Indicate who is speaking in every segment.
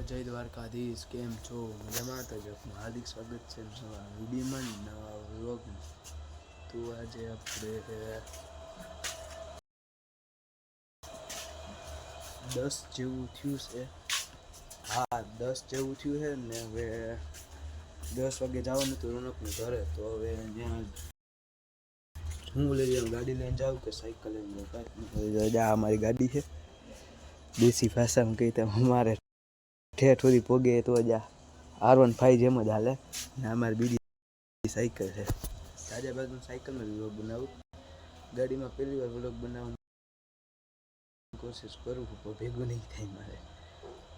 Speaker 1: જય દ્વારકાધીશ. કેમ છો? મજામાં? તો આપનું હાર્દિક સ્વાગત છે નવા વિડીયોમાં, નવા વ્લોગમાં. તો આજે આપણે 10 જેવું થયું છે. હા, 10 જેવું થયું છે ને હવે 10 વાગે જવાનું હતું રોનકને ઘરે. તો હવે જ્યાં હું લઈ જાઉં, ગાડી લઈને જાઉં કે સાયકલ લઈને જાઉં? અમારી ગાડી છે. દેશી ભાષામાં કહીએ તો અમારે ઠેઠ સુધી પોગે તો જ R15 જેમ જ હાલે ને. અમારી બીજી સાયકલ છે. તાજા બાજુ સાયકલમાં વ્લોગ બનાવું, ગાડીમાં પહેલી વાર વ્લોગ બનાવવાની કોશિશ કરું પણ ભેગું નહીં થાય મારે.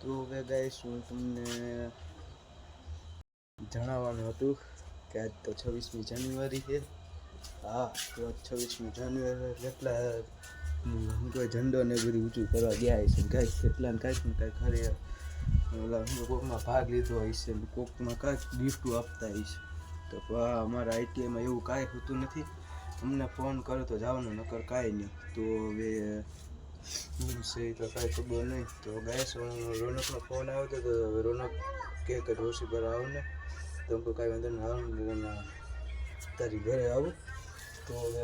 Speaker 1: તો હવે ગાઈસ હું તમને જણાવવાનું હતું કે આજ તો 26મી જાન્યુઆરી છે. હા, તો 26મી જાન્યુઆરી એટલા કોઈ ઝંડો ને બધું ઊંચું કરવા ગયા છે ગાઈસ. કેટલા ને કાંઈક ને કાંઈક ખરે ઓલા કોકમાં ભાગ લીધો હોય છે, કોકમાં કાંઈક ગિફ્ટો આપતા હોય છે. તો અમારા ITIમાં એવું કાંઈ હોતું નથી. અમને ફોન કરો તો જવાનું, નકર કાંઈ નહીં. તો હવે શું છે તો કાંઈ ખબર નહીં. તો ગાઈસ રોનકનો ફોન આવ્યો હતો તો હવે રોનક કે રોશી પર આવો ને, તો કાંઈ વાંધો નહીં, આવું તારી ઘરે આવું. તો હવે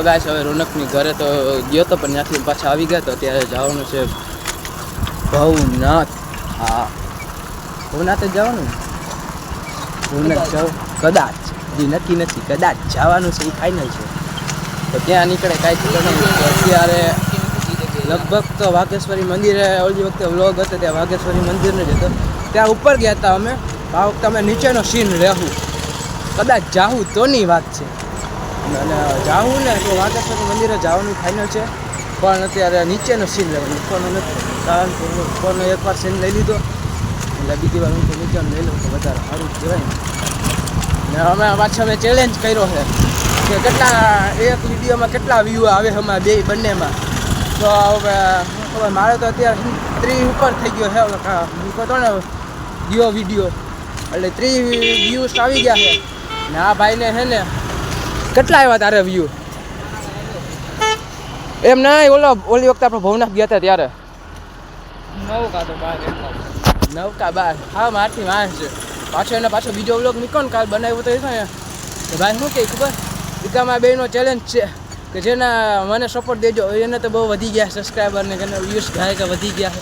Speaker 1: ગાઈસ હવે રોનકની ઘરે તો ગયો તો પણ ત્યાંથી પાછા આવી ગયા. તો અત્યારે જવાનું છે ભવનાથ. હા, ભવનાથ જ જવાનું. ભવનાથ જાવ કદાચ, જે નક્કી નથી, કદાચ જવાનું છે એ ફાઇનલ છે. તો ત્યાં નીકળે કાંઈ ખબર નહીં. અત્યારે લગભગ તો વાઘેશ્વરી મંદિરે, ઓલી વખતે વ્લોગ હતો ત્યાં વાઘેશ્વરી મંદિરને જ હતો, ત્યાં ઉપર ગયા હતા અમે. આ વખતે અમે નીચેનો સીન રહેવું, કદાચ જાવું તોની વાત છે. અને જાવું ને તો વાઘેશ્વરી મંદિરે જવાનું ફાઇનલ છે, પણ અત્યારે નીચેનો સીન લેવાનો, ઉપરનો નથી. કારણ કે હું ઉપરનો એકવાર સીન લઈ લીધો એટલે બીજી વાર હું તો નીચેનો લઈ લઉં તો વધારે સારું કહેવાય ને. અમે પાછો અમે ચેલેન્જ કર્યો છે કે કેટલા એક વિડીયોમાં કેટલા વ્યૂ આવે અમારા બંનેમાં. તો હવે ખબર, મારે તો અત્યારે 30 ઉપર થઈ ગયો છે. મૂકો તો ને ગયો વિડીયો એટલે 30 વ્યૂઝ આવી ગયા છે. ને આ ભાઈને છે ને કેટલા આવ્યા તારે વ્યૂ? એમ ના, ઓલી વખતે આપણે ભવનાથ ગયા હતા ત્યારે 9 કા 12. હા, મારથી વાંચ છે પાછો. એને પાછો બીજો વ્લોગ મૂક્યો ને કાલ બનાવ્યો તો એ થાય ભાઈ શું કહે ખબર, એકામાં બેનો ચેલેન્જ છે કે જેના મને સપોર્ટ દેજો. એને તો બહુ વધી ગયા સબસ્ક્રાઈબર ને કે વ્યૂઝ ગાય કે વધી ગયા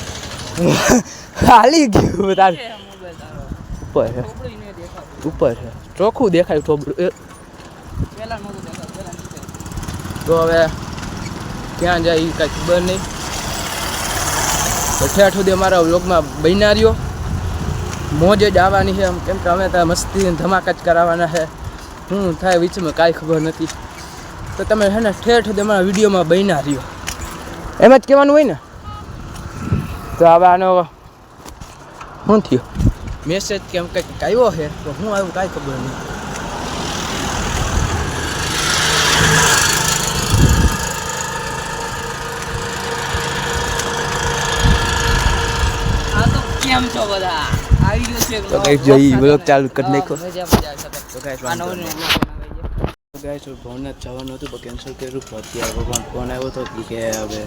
Speaker 1: હાલી ગયું તાર ઉપર છે, ઉપર છે, ચોખ્ખું દેખાય થોબડું. તો હવે ક્યાં જાય એ કાંઈ ખબર નહીં. તો ઠેઠ સુધી અમારા વ્લોગમાં બન્યા રહ્યો. મોજ જ આવવાની છે કેમ કે અમે ત્યાં મસ્તી ધમાકા જ કરાવવાના છે. શું થાય વીચમાં કાંઈ ખબર નથી. તો તમે છે ને ઠેઠ સુધી અમારા વિડીયોમાં બન્યા રહ્યો, એમ જ કહેવાનું હોય ને. તો હવે આનો શું થયું મેસેજ કેમ કંઈક આવ્યો છે, તો શું આવ્યું કાંઈ ખબર નહીં. કેમ છો બધા? આવી ગયો છે તો ગાઈસ જોઈ વ્લોગ ચાલુ કરી નાખ્યો. તો ગાઈસ ભવનાથ જવાનું હતું પણ કેન્સલ કર્યું. તો અત્યારે ભગવાન ફોન આવ્યો હતો કે હવે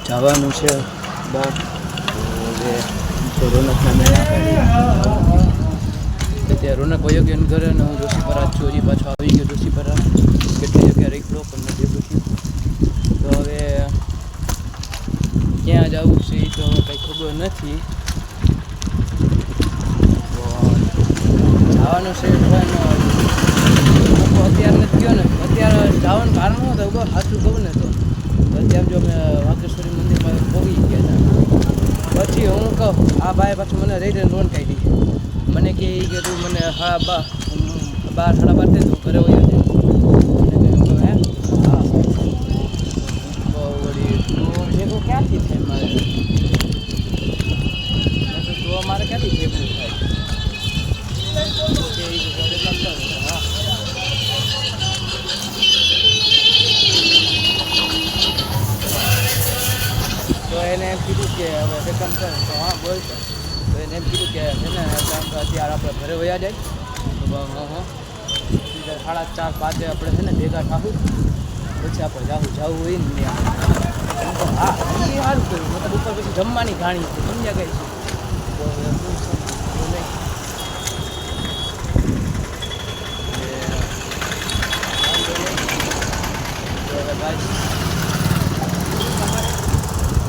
Speaker 1: જવાનું છે બહાર. તો રોનકના મેળા અત્યારે રોનક વયો ગયો ઘરે ને હું જોશીપરા છું. હજી પાછો આવી ગયો જોશીપરા. કેટલી જગ્યાએ રહી પણ નથી પૂછ્યું. તો હવે ક્યાં જવું છે એ તો કંઈ ખબર નથી. જવાનું છે અત્યારે નથી ગયો ને. અત્યારે જવાનું કારણ શું હતું સાચું કહું ને તો અત્યારે જો મેં વાઘેશ્વરી મંદિરમાં પહોંચી ગયા હતા. પછી હું કહું આ ભાઈ પાછું મને રહી રહીને લોન કાઢી. મને કહે કે તું મને 12 સાડા 12 થાય તું ઘરે વયો જાય. હે હા, વળી ભેગું ક્યાંથી થાય મારે? તો મારે ક્યાંથી ભેગું થાય? હા, તો એને એમ કીધું કે હવે બે કામ કરે. તો હા બોલતો. તો એને એમ કીધું કે છે ને કામ તો અત્યારે આપણે ઘરે વયા જાય. તો હા 4:30-5 આપણે છે ને ભેગા થાવું, પછી આપણે જવું હોય ને. હા, એ સારું કર્યું. મતલબ ઉપર પછી જમવાની ઘાણી છે.
Speaker 2: ગયા ગઈ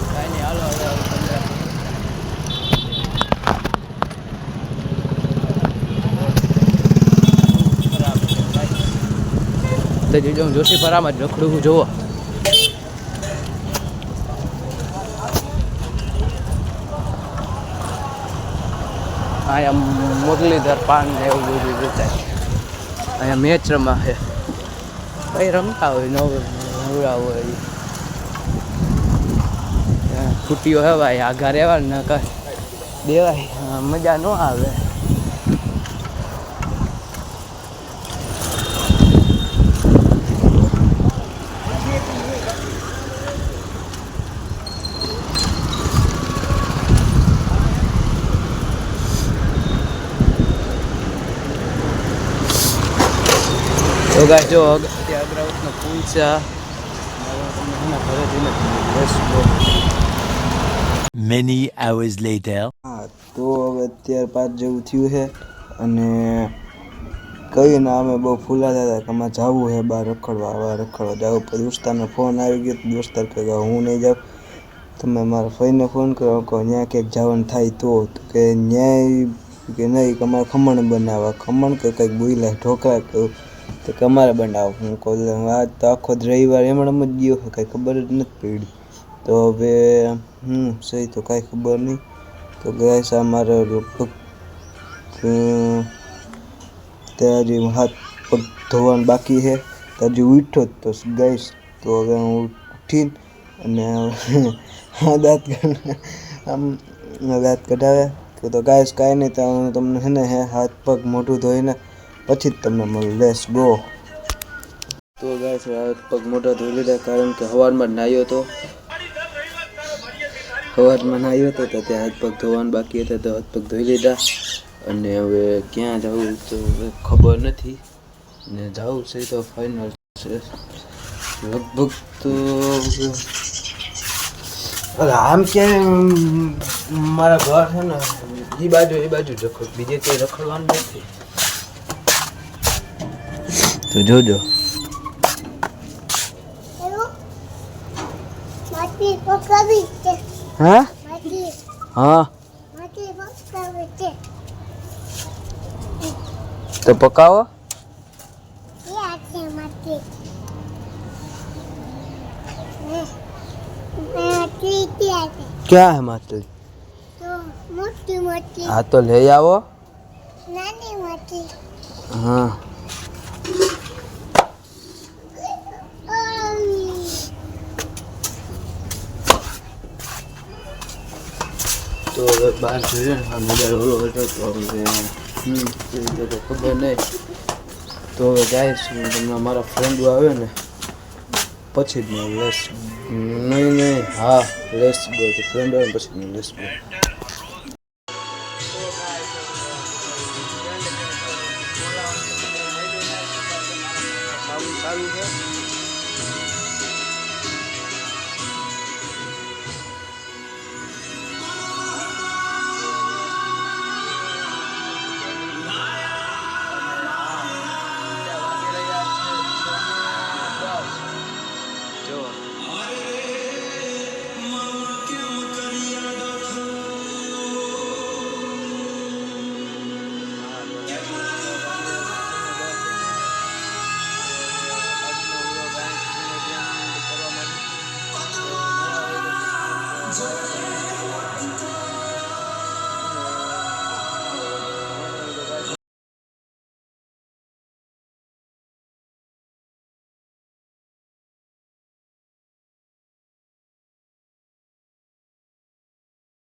Speaker 2: કાંઈ નહીં હાલો હવે તો જોજો જોશી પરામાં જ રખડું જોવો અહીંયા મુરલીધર પાન ને એવું બધું વેચાય અહીંયા મેચ રમા છે કઈ રમતા હોય નવરા હોય છૂટીઓ હે ભાઈ આઘા રહેવા ને દેવાય મજા ન આવે તો ગાય જો અગ્રાવતનો પુલ છે
Speaker 3: Many hours later.
Speaker 1: હા તો હવે અત્યારે 5 જેવું થયું છે અને કઈ ના અમે બહુ ફૂલાતા હતા કે આમાં જવું છે બહાર રખડવા જવું પછી દોસ્તારનો ફોન આવી ગયો દોસ્તાર કહે હું નહીં જાઉં તમે મારા ફઈને ફોન કરો કહો ત્યાં ક્યાંક જવાનું થાય તો કે ન્યાય કે નહીં કે અમારે ખમણ બનાવવા ખમણ કે કંઈક બોઈલા ઢોકળા કહું તો કે અમારે બનાવો હું કહું આજ તો આખો જ રવિવાર એમણે જ ગયો કાંઈ ખબર જ નથી પડી તો હવે સહી તો કાંઈ ખબર નહીં તો ગેસ અમારે લગભગ ત્યાં હજી હાથ પગ ધોવાનું બાકી છે તો હજી ઉઠ્યો જ તો ગઈશ તો હવે હું ઉઠીને અને દાંત કઢાવ્યા તો ગાઈસ કાંઈ નહીં તો હું તમને છે ને હાથ પગ મોઢું ધોઈને પછી જ તમને મળું લેટ્સ ગો તો ગાઈસ હાથ પગ મોઢા ધોઈ લીધા કારણ કે સવારમાં નાહ્યો હતો તો ત્યાં હાથ પગ ધોવાનું બાકી હતા તો હાથ પગ ધોઈ લીધા અને હવે ક્યાં જવું તો ખબર નથી ને જવું છે તો ફાઇનલ છે લગભગ તો આમ ક્યાંય મારા ઘર છે ને એ બાજુ રખડ બીજે કંઈ રખડવાનું નથી તો જોજો હા હા તો પકાવો क्या है मातली
Speaker 4: तो मोटी मोटी
Speaker 1: हाँ तो ले आओ
Speaker 4: नानी मोटी
Speaker 1: हाँ तो बाहर જોઈએ ને આ મોબાઈલ ઓલો હતો તો હવે તો ખબર નહીં તો હવે ગાઈસ તમને મારા ફ્રેન્ડો આવે ને પછી જ લેસ નહીં હા લેસ ગો તો ફ્રેન્ડ આવે પછી લેસ ગો